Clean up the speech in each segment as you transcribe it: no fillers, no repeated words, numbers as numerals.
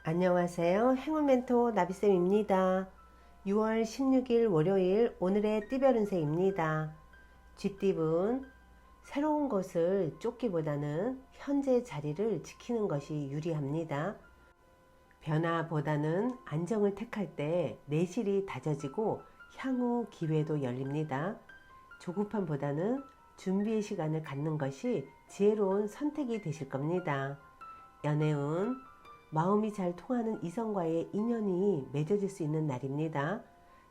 안녕하세요. 행운 멘토 나비쌤입니다. 6월 16일 월요일 오늘의 띠별 운세입니다. 쥐띠분 새로운 것을 쫓기보다는 현재 자리를 지키는 것이 유리합니다. 변화보다는 안정을 택할 때 내실이 다져지고 향후 기회도 열립니다. 조급함보다는 준비의 시간을 갖는 것이 지혜로운 선택이 되실 겁니다. 연애운 마음이 잘 통하는 이성과의 인연이 맺어질 수 있는 날입니다.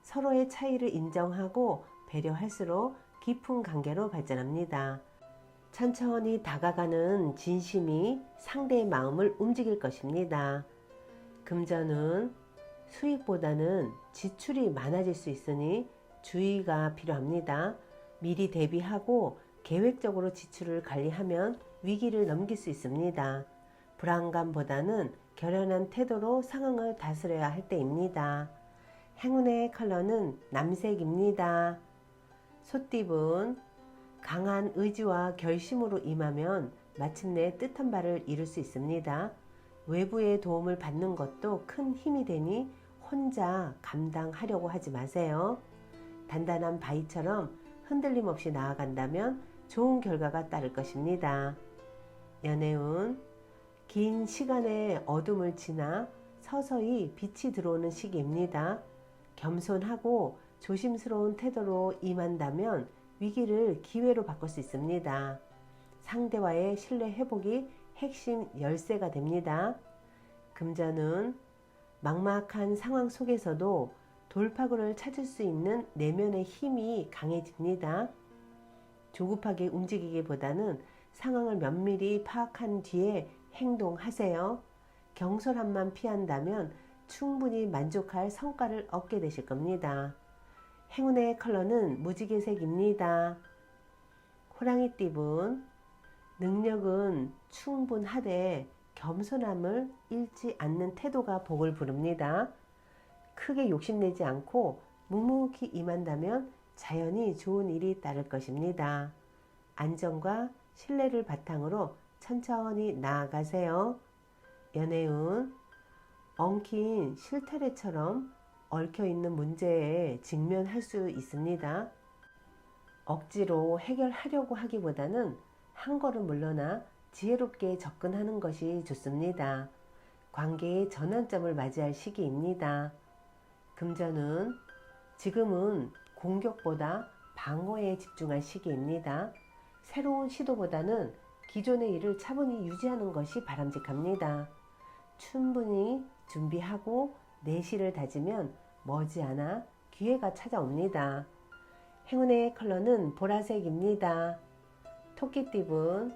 서로의 차이를 인정하고 배려할수록 깊은 관계로 발전합니다. 천천히 다가가는 진심이 상대의 마음을 움직일 것입니다. 금전은 수익보다는 지출이 많아질 수 있으니 주의가 필요합니다. 미리 대비하고 계획적으로 지출을 관리하면 위기를 넘길 수 있습니다. 불안감보다는 결연한 태도로 상황을 다스려야 할 때입니다. 행운의 컬러는 남색입니다. 소띠분 강한 의지와 결심으로 임하면 마침내 뜻한 바를 이룰 수 있습니다. 외부의 도움을 받는 것도 큰 힘이 되니 혼자 감당하려고 하지 마세요. 단단한 바위처럼 흔들림 없이 나아간다면 좋은 결과가 따를 것입니다. 연애운 긴 시간의 어둠을 지나 서서히 빛이 들어오는 시기입니다. 겸손하고 조심스러운 태도로 임한다면 위기를 기회로 바꿀 수 있습니다. 상대와의 신뢰 회복이 핵심 열쇠가 됩니다. 금전은 막막한 상황 속에서도 돌파구를 찾을 수 있는 내면의 힘이 강해집니다. 조급하게 움직이기보다는 상황을 면밀히 파악한 뒤에 행동하세요. 경솔함만 피한다면 충분히 만족할 성과를 얻게 되실 겁니다. 행운의 컬러는 무지개색입니다. 호랑이띠분 능력은 충분하되 겸손함을 잃지 않는 태도가 복을 부릅니다. 크게 욕심내지 않고 묵묵히 임한다면 자연히 좋은 일이 따를 것입니다. 안정과 신뢰를 바탕으로 천천히 나아가세요. 연애운 엉킨 실타래처럼 얽혀있는 문제에 직면할 수 있습니다. 억지로 해결하려고 하기보다는 한 걸음 물러나 지혜롭게 접근하는 것이 좋습니다. 관계의 전환점을 맞이할 시기입니다. 금전은 지금은 공격보다 방어에 집중할 시기입니다. 새로운 시도보다는 기존의 일을 차분히 유지하는 것이 바람직합니다. 충분히 준비하고 내실을 다지면 머지않아 기회가 찾아옵니다. 행운의 컬러는 보라색입니다. 토끼띠분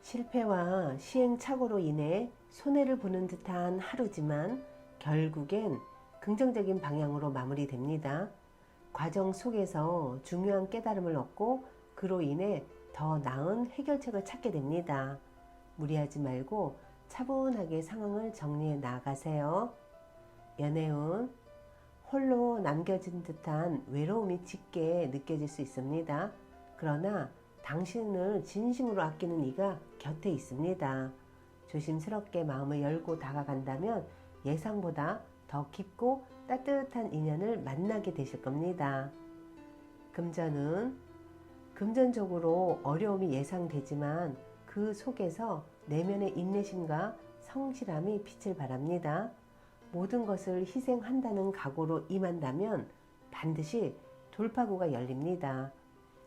실패와 시행착오로 인해 손해를 보는 듯한 하루지만 결국엔 긍정적인 방향으로 마무리됩니다. 과정 속에서 중요한 깨달음을 얻고 그로 인해 더 나은 해결책을 찾게 됩니다. 무리하지 말고 차분하게 상황을 정리해 나가세요. 연애운 홀로 남겨진 듯한 외로움이 짙게 느껴질 수 있습니다. 그러나 당신을 진심으로 아끼는 이가 곁에 있습니다. 조심스럽게 마음을 열고 다가간다면 예상보다 더 깊고 따뜻한 인연을 만나게 되실 겁니다. 금전은 금전적으로 어려움이 예상되지만 그 속에서 내면의 인내심과 성실함이 빛을 발합니다. 모든 것을 희생한다는 각오로 임한다면 반드시 돌파구가 열립니다.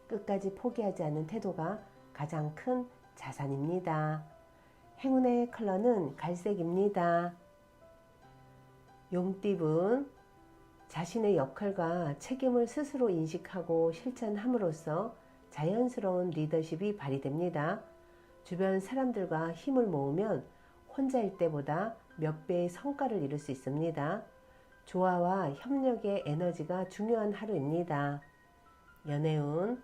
끝까지 포기하지 않는 태도가 가장 큰 자산입니다. 행운의 컬러는 갈색입니다. 용띠분 자신의 역할과 책임을 스스로 인식하고 실천함으로써 자연스러운 리더십이 발휘됩니다. 주변 사람들과 힘을 모으면 혼자일 때보다 몇 배의 성과를 이룰 수 있습니다. 조화와 협력의 에너지가 중요한 하루입니다. 연애운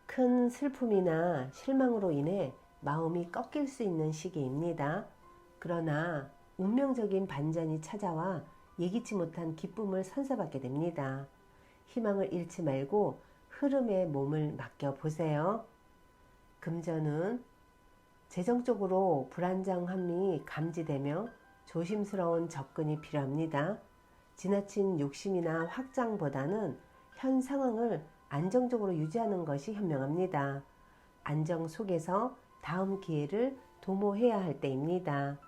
큰 슬픔이나 실망으로 인해 마음이 꺾일 수 있는 시기입니다. 그러나 운명적인 반전이 찾아와 예기치 못한 기쁨을 선사받게 됩니다. 희망을 잃지 말고 흐름에 몸을 맡겨보세요. 금전은 재정적으로 불안정함이 감지되며 조심스러운 접근이 필요합니다. 지나친 욕심이나 확장보다는 현 상황을 안정적으로 유지하는 것이 현명합니다. 안정 속에서 다음 기회를 도모해야 할 때입니다.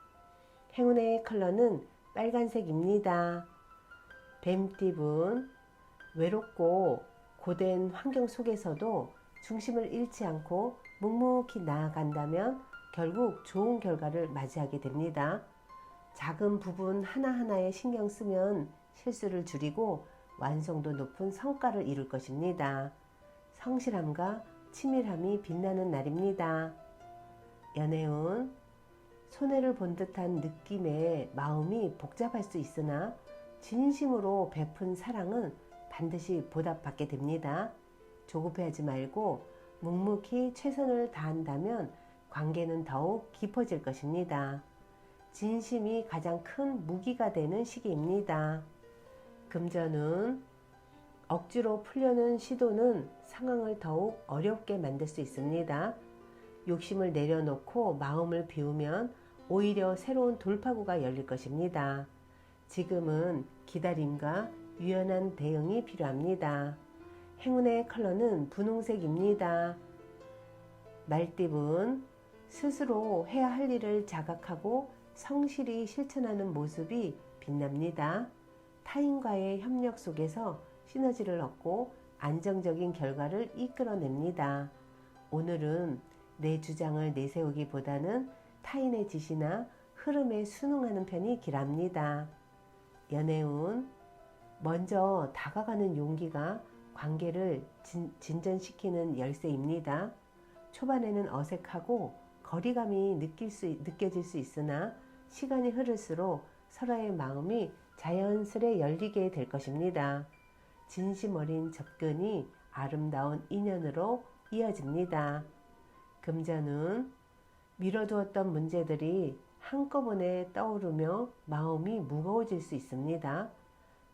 행운의 컬러는 빨간색입니다. 뱀띠분, 외롭고 고된 환경 속에서도 중심을 잃지 않고 묵묵히 나아간다면 결국 좋은 결과를 맞이하게 됩니다. 작은 부분 하나하나에 신경 쓰면 실수를 줄이고 완성도 높은 성과를 이룰 것입니다. 성실함과 치밀함이 빛나는 날입니다. 연애운, 손해를 본 듯한 느낌에 마음이 복잡할 수 있으나 진심으로 베푼 사랑은 반드시 보답받게 됩니다. 조급해하지 말고 묵묵히 최선을 다한다면 관계는 더욱 깊어질 것입니다. 진심이 가장 큰 무기가 되는 시기입니다. 금전운, 억지로 풀려는 시도는 상황을 더욱 어렵게 만들 수 있습니다. 욕심을 내려놓고 마음을 비우면 오히려 새로운 돌파구가 열릴 것입니다. 지금은 기다림과 유연한 대응이 필요합니다. 행운의 컬러는 분홍색입니다. 말띠분, 스스로 해야 할 일을 자각하고 성실히 실천하는 모습이 빛납니다. 타인과의 협력 속에서 시너지를 얻고 안정적인 결과를 이끌어냅니다. 오늘은 내 주장을 내세우기보다는 타인의 지시나 흐름에 순응하는 편이 길합니다. 연애운, 먼저 다가가는 용기가 관계를 진전시키는 열쇠입니다. 초반에는 어색하고 거리감이 느껴질 수 있으나 시간이 흐를수록 서로의 마음이 자연스레 열리게 될 것입니다. 진심 어린 접근이 아름다운 인연으로 이어집니다. 금전운, 미뤄두었던 문제들이 한꺼번에 떠오르며 마음이 무거워질 수 있습니다.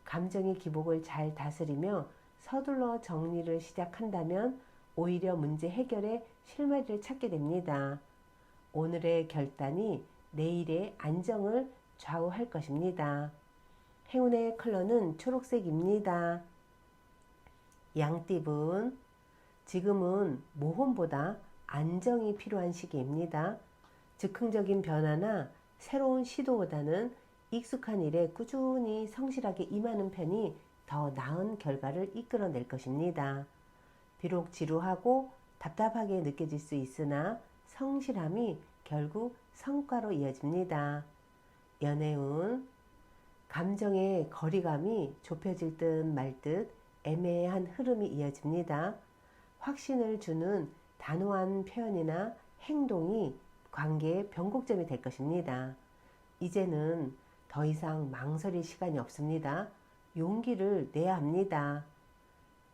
감정의 기복을 잘 다스리며 서둘러 정리를 시작한다면 오히려 문제 해결에 실마리를 찾게 됩니다. 오늘의 결단이 내일의 안정을 좌우할 것입니다. 행운의 컬러는 초록색입니다. 양띠분, 지금은 모험보다 안정이 필요한 시기입니다. 즉흥적인 변화나 새로운 시도보다는 익숙한 일에 꾸준히 성실하게 임하는 편이 더 나은 결과를 이끌어낼 것입니다. 비록 지루하고 답답하게 느껴질 수 있으나 성실함이 결국 성과로 이어집니다. 연애운, 감정의 거리감이 좁혀질 듯 말 듯 애매한 흐름이 이어집니다. 확신을 주는 단호한 표현이나 행동이 관계의 변곡점이 될 것입니다. 이제는 더 이상 망설일 시간이 없습니다. 용기를 내야 합니다.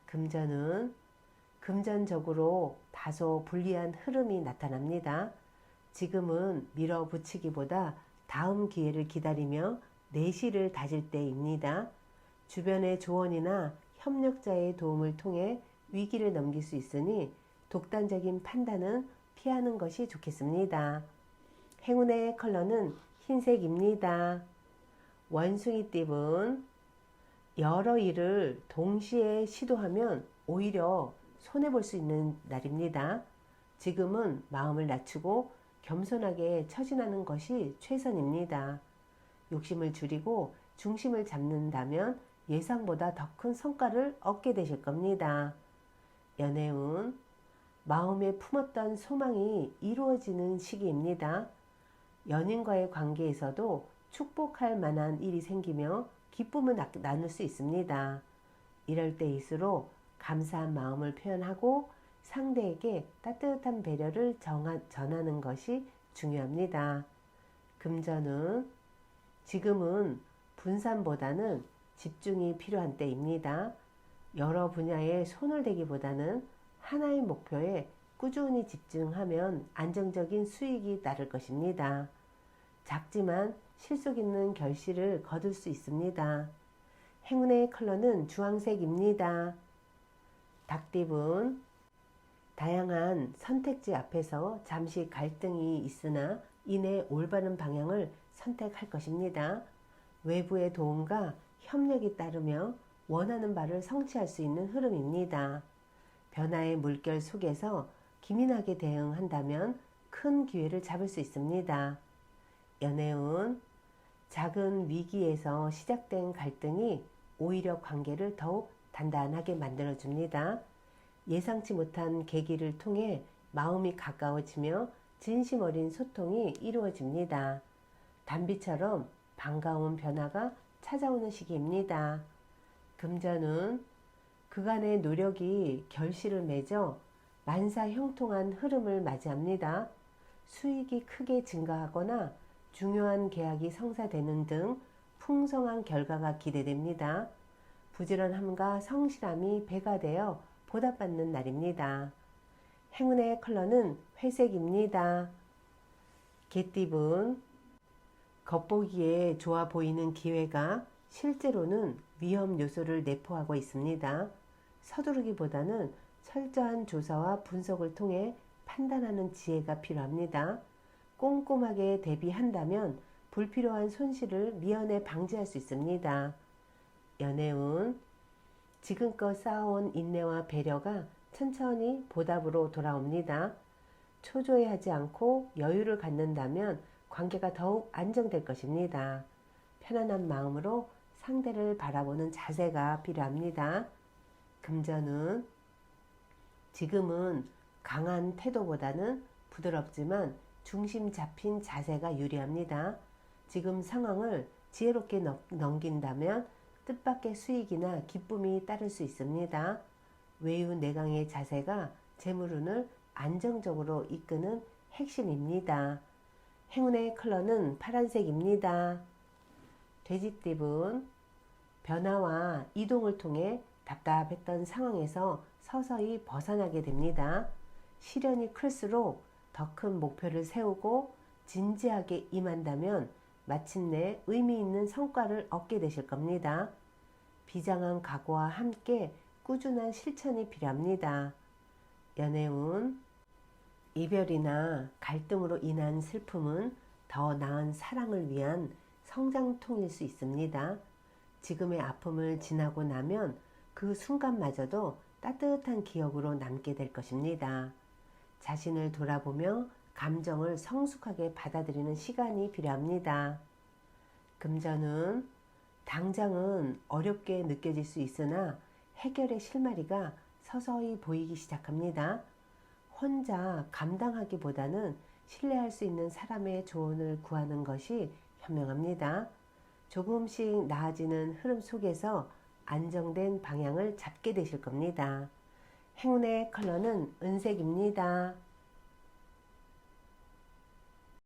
금전은 금전적으로 다소 불리한 흐름이 나타납니다. 지금은 밀어붙이기보다 다음 기회를 기다리며 내실을 다질 때입니다. 주변의 조언이나 협력자의 도움을 통해 위기를 넘길 수 있으니 독단적인 판단은 피하는 것이 좋겠습니다. 행운의 컬러는 흰색입니다. 원숭이띠분, 여러 일을 동시에 시도하면 오히려 손해볼 수 있는 날입니다. 지금은 마음을 낮추고 겸손하게 처진하는 것이 최선입니다. 욕심을 줄이고 중심을 잡는다면 예상보다 더 큰 성과를 얻게 되실 겁니다. 연애운, 마음에 품었던 소망이 이루어지는 시기입니다. 연인과의 관계에서도 축복할 만한 일이 생기며 기쁨을 나눌 수 있습니다. 이럴 때일수록 감사한 마음을 표현하고 상대에게 따뜻한 배려를 전하는 것이 중요합니다. 금전은 지금은 분산보다는 집중이 필요한 때입니다. 여러 분야에 손을 대기보다는 하나의 목표에 꾸준히 집중하면 안정적인 수익이 따를 것입니다. 작지만 실속 있는 결실을 거둘 수 있습니다. 행운의 컬러는 주황색입니다. 닭띠분, 다양한 선택지 앞에서 잠시 갈등이 있으나 이내 올바른 방향을 선택할 것입니다. 외부의 도움과 협력이 따르며 원하는 바를 성취할 수 있는 흐름입니다. 변화의 물결 속에서 기민하게 대응한다면 큰 기회를 잡을 수 있습니다. 연애운, 작은 위기에서 시작된 갈등이 오히려 관계를 더욱 단단하게 만들어줍니다. 예상치 못한 계기를 통해 마음이 가까워지며 진심 어린 소통이 이루어집니다. 단비처럼 반가운 변화가 찾아오는 시기입니다. 금전운, 그간의 노력이 결실을 맺어 만사 형통한 흐름을 맞이합니다. 수익이 크게 증가하거나 중요한 계약이 성사되는 등 풍성한 결과가 기대됩니다. 부지런함과 성실함이 배가 되어 보답받는 날입니다. 행운의 컬러는 회색입니다. 개띠분, 겉보기에 좋아 보이는 기회가 실제로는 위험 요소를 내포하고 있습니다. 서두르기보다는 철저한 조사와 분석을 통해 판단하는 지혜가 필요합니다. 꼼꼼하게 대비한다면 불필요한 손실을 미연에 방지할 수 있습니다. 연애운, 지금껏 쌓아온 인내와 배려가 천천히 보답으로 돌아옵니다. 초조해하지 않고 여유를 갖는다면 관계가 더욱 안정될 것입니다. 편안한 마음으로 상대를 바라보는 자세가 필요합니다. 금전운, 지금은 강한 태도보다는 부드럽지만 중심 잡힌 자세가 유리합니다. 지금 상황을 지혜롭게 넘긴다면 뜻밖의 수익이나 기쁨이 따를 수 있습니다. 외유내강의 자세가 재물운을 안정적으로 이끄는 핵심입니다. 행운의 컬러는 파란색입니다. 돼지띠분, 변화와 이동을 통해 답답했던 상황에서 서서히 벗어나게 됩니다. 시련이 클수록 더 큰 목표를 세우고 진지하게 임한다면 마침내 의미 있는 성과를 얻게 되실 겁니다. 비장한 각오와 함께 꾸준한 실천이 필요합니다. 연애운, 이별이나 갈등으로 인한 슬픔은 더 나은 사랑을 위한 성장통일 수 있습니다. 지금의 아픔을 지나고 나면 그 순간마저도 따뜻한 기억으로 남게 될 것입니다. 자신을 돌아보며 감정을 성숙하게 받아들이는 시간이 필요합니다. 금전은 당장은 어렵게 느껴질 수 있으나 해결의 실마리가 서서히 보이기 시작합니다. 혼자 감당하기보다는 신뢰할 수 있는 사람의 조언을 구하는 것이 현명합니다. 조금씩 나아지는 흐름 속에서 안정된 방향을 잡게 되실 겁니다. 행운의 컬러는 은색입니다.